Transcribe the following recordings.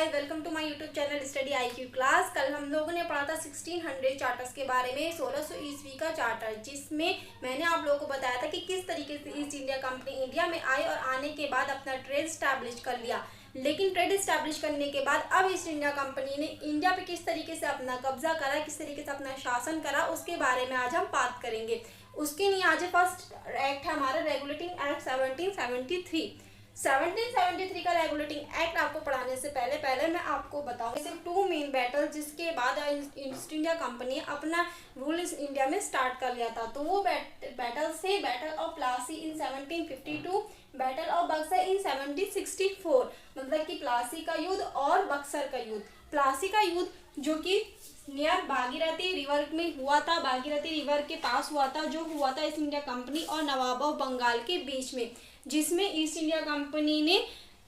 Guys, welcome to my YouTube channel study IQ class. कल हम लोगों ने पढ़ा था 1600 चार्टर्स के बारे में, 1600 ईस्वी का चार्टर, जिसमें मैंने आप लोगों को बताया था कि किस तरीके से ईस्ट इंडिया कंपनी इंडिया में आई और आने के बाद अपना ट्रेड स्टैब्लिश कर लिया। लेकिन ट्रेड स्टैब्लिश करने के बाद अब ईस्ट इंडिया कंपनी ने इंडिया पे किस तरीके से अपना कब्जा करा, किस तरीके से अपना शासन करा, उसके बारे में आज हम बात करेंगे। उसके लिए आज फर्स्ट एक्ट है हमारा रेगुलेटिंग एक्ट 1773। 1773 का रेगुलेटिंग एक्ट आपको पढ़ाने से पहले मैं आपको बताऊं सिर्फ टू मेन बैटल, जिसके बाद ईस्ट इंडिया कंपनी अपना रूल इस इंडिया में स्टार्ट कर लिया था। तो वो बैटल से battle of Plassey in 1752, battle of Buxar in 1764, मतलब कि प्लासी का युद्ध और बक्सर का युद्ध। प्लासी का युद्ध जो कि नियर भागीरथी रिवर में हुआ था, भागीरथी रिवर के पास हुआ था, जो हुआ था ईस्ट इंडिया कंपनी और नवाब ऑफ बंगाल के बीच में, जिसमें ईस्ट इंडिया कंपनी ने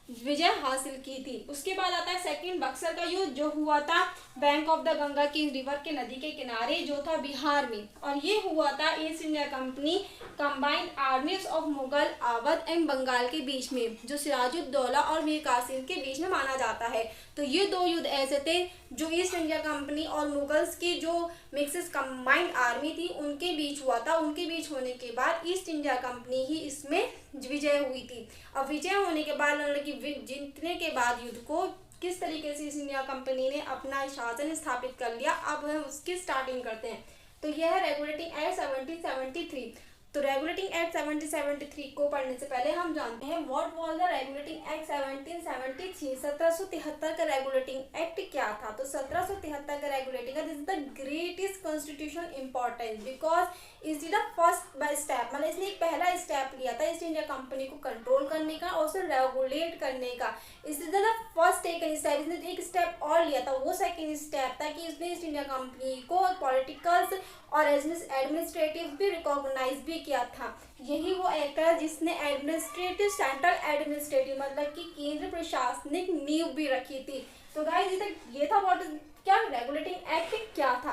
विजय हासिल की थी। उसके बाद आता है सेकंड बक्सर का युद्ध, जो हुआ था बैंक ऑफ द गंगा की रिवर के नदी के किनारे, जो था बिहार में, और ये हुआ था East India Company combined armies of Mughal, Awadh and Bengal के बीच में, जो सिराजुद्दौला और मीर कासिम के बीच में माना जाता है। तो ये दो युद्ध ऐसे थे जो ईस्ट इंडिया कंपनी और मुगल्स की जो मिक्सेस कंबाइंड आर्मी थी उनके बीच हुआ था। उनके बीच होने के बाद ईस्ट इंडिया कंपनी ही इसमें विजय हुई थी। अब विजय होने के बाद, जीतने के बाद युद्ध को किस तरीके से ईस्ट इंडिया कंपनी ने अपना शासन स्थापित कर लिया, अब हम उसकी स्टार्टिंग करते हैं। तो यह है रेगुलेटिंग एक्ट 1773। तो रेगुलेटिंग एक्ट 1773 को पढ़ने से पहले हम जानते हैं what was the regulating act 1773। 1773 का रेगुलेटिंग एक्ट क्या था? तो 1773 का regulating act is the greatest constitutional importance because is the first by step, मतलब इसने एक पहला स्टेप लिया था ईस्ट इंडिया कंपनी को कंट्रोल करने का और उसे रेगुलेट करने का। इस is the first taken step. इसने एक स्टेप और लिया था, वो सेकेंड स्टेप था कि इसने ईस्ट इंडिया कंपनी को पॉलिटिकल्स और एडमिनिस्ट्रेटिव भी रिकॉग्नाइज भी किया था। यही वो एक्ट है जिसने एडमिनिस्ट्रेटिव, सेंट्रल एडमिनिस्ट्रेटिव, मतलब कि केंद्र प्रशासनिक नींव भी रखी थी। तो गाइस ये था व्हाट इज क्या रेगुलेटिंग एक्ट क्या था।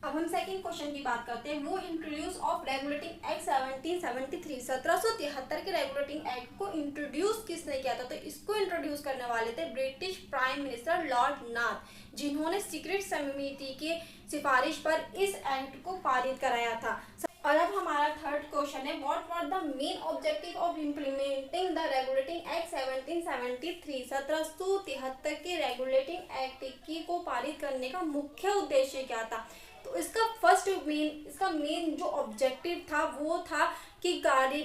अब हम सेकंड क्वेश्चन की बात करते हैं। वो इंट्रोड्यूस ऑफ रेगुलेटिंग एक्ट 1773। 1773 के रेगुलेटिंग एक्ट को इंट्रोड्यूस किसने किया था? तो इसको इंट्रोड्यूस करने वाले थे ब्रिटिश प्राइम मिनिस्टर लॉर्ड नाथ, जिन्होंने सीक्रेट समिति की सिफारिश पर इस एक्ट को पारित कराया था। और अब हमारा थर्ड क्वेश्चन है what were the main objective of implementing the regulating act 1773। 1773 के रेगुलेटिंग एक्ट की को पारित करने का मुख्य उद्देश्य क्या था? तो इसका मेन जो ऑब्जेक्टिव था वो था कि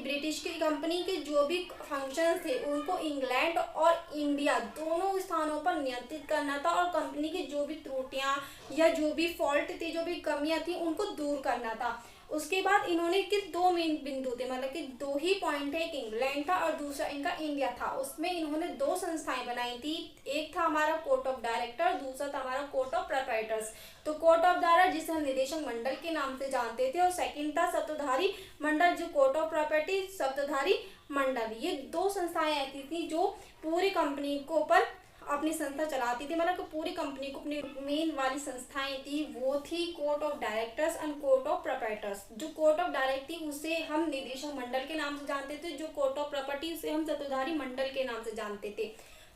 ब्रिटिश की कंपनी के जो भी फंक्शंस थे उनको इंग्लैंड और इंडिया दोनों स्थानों पर नियंत्रित करना था, और कंपनी की जो भी त्रुटियां या जो भी फॉल्ट थी, जो भी कमियां थी, उनको दूर करना था। उसके बाद इन्होंने कि दो मेन बिंदु थे, मतलब कि दो ही पॉइंट है, एक इंग्लैंड था और दूसरा इनका इंडिया था। उसमें इन्होंने दो संस्थाएं बनाई थी, एक था हमारा कोर्ट ऑफ डायरेक्टर, दूसरा था हमारा कोर्ट ऑफ प्रोप्राइटर्स। तो कोर्ट ऑफ डायरेक्टर जिसे हम निदेशक मंडल के नाम से जानते थे, और सेकंड था शब्दधारी मंडल, जो कोर्ट ऑफ प्रॉपर्टी शब्दधारी मंडल। ये दो संस्थाएं ऐसी थी जो पूरी कंपनी को ऊपर अपनी संस्था चलाती थी, मतलब पूरी कंपनी को अपनी मेन वाली संस्थाएं थी वो थी court of directors and court of proprietors. जो कोर्ट ऑफ डायरेक्टर थी उसे हम निदेशक मंडल के नाम से जानते थे, जो कोर्ट ऑफ प्रॉपर्टी उसे हम शब्दधारी मंडल के नाम से जानते थे।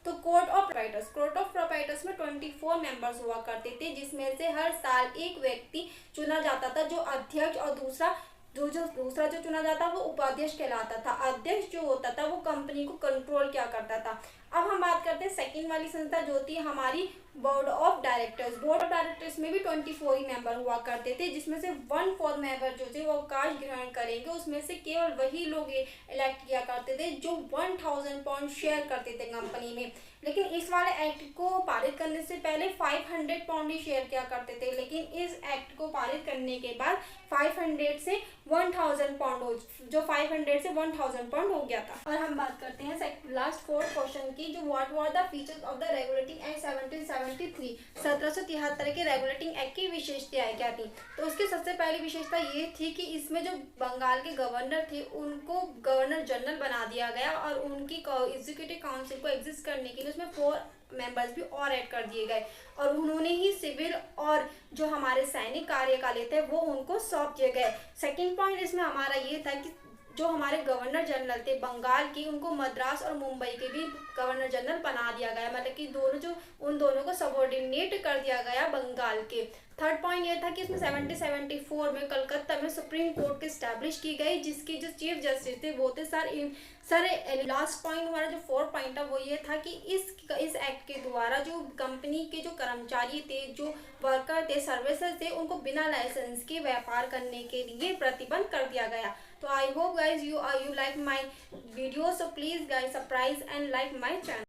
तो कोर्ट ऑफ प्रोप्राइटर्स में 24 मेंबर्स हुआ करते थे, जिसमें से हर साल एक व्यक्ति चुना जाता था, जो अध्यक्ष, और दूसरा जो चुना जाता वो उपाध्यक्ष कहलाता था। अध्यक्ष जो होता था वो कंपनी को कंट्रोल क्या करता था। अब हम बात करते हैं सेकंड वाली संस्था जो थी हमारी board of directors. Board of directors में भी 24 ही मेंबर हुआ करते थे, जिसमें से 1/4 मेंबर जो थे वो अवकाश ग्रहण करेंगे। उसमें से केवल वही लोग इलेक्ट किया करते थे जो 1000 पाउंड शेयर करते थे कंपनी में। लेकिन इस वाले एक्ट को पारित करने से पहले 500 पाउंड ही शेयर किया करते थे, लेकिन इस एक्ट को पारित करने के बाद 500 से 1000 पाउंड जो 500 से 1000 पाउंड हो गया था। और हम बात करते हैं लास्ट फोर्थ क्वेश्चन की, जो what were the features of the regulating act 1773। 1773 के रेगुलेटिंग एक्ट की विशेषताएं क्या थी? तो उसकी सबसे पहली विशेषता ये थी कि इसमें जो बंगाल के गवर्नर थे उनको गवर्नर जनरल बना दिया गया, और उनकी एग्जीक्यूटिव काउंसिल को एग्जिस्ट करने के लिए उसमें 4 मेंबर्स भी और ऐड कर दिए गए, और उन्होंने ही सिविल और जो हमारे सैनिक कार्यकाल थे वो उनको सौंप दिए गए। सेकंड पॉइंट इसमें हमारा ये था कि जो हमारे गवर्नर जनरल थे बंगाल की, उनको मद्रास और मुंबई के भी गवर्नर जनरल बना दिया गया, मतलब कि उन दोनों को सबऑर्डिनेट कर दिया गया बंगाल के। थर्ड पॉइंट ये था कि इसमें 1774 में कलकत्ता में सुप्रीम कोर्ट की स्टैब्लिश की गई, जिसके जो चीफ जस्टिस थे वो थे सर लास्ट पॉइंट हमारा जो फोर्थ पॉइंट था वो ये था कि इस एक्ट के द्वारा जो कंपनी के जो कर्मचारी थे, जो वर्कर थे, सर्विसेज थे, उनको बिना लाइसेंस के व्यापार करने के लिए प्रतिबंध कर दिया गया। तो I hope guys you like my video, so please guys subscribe and like my channel।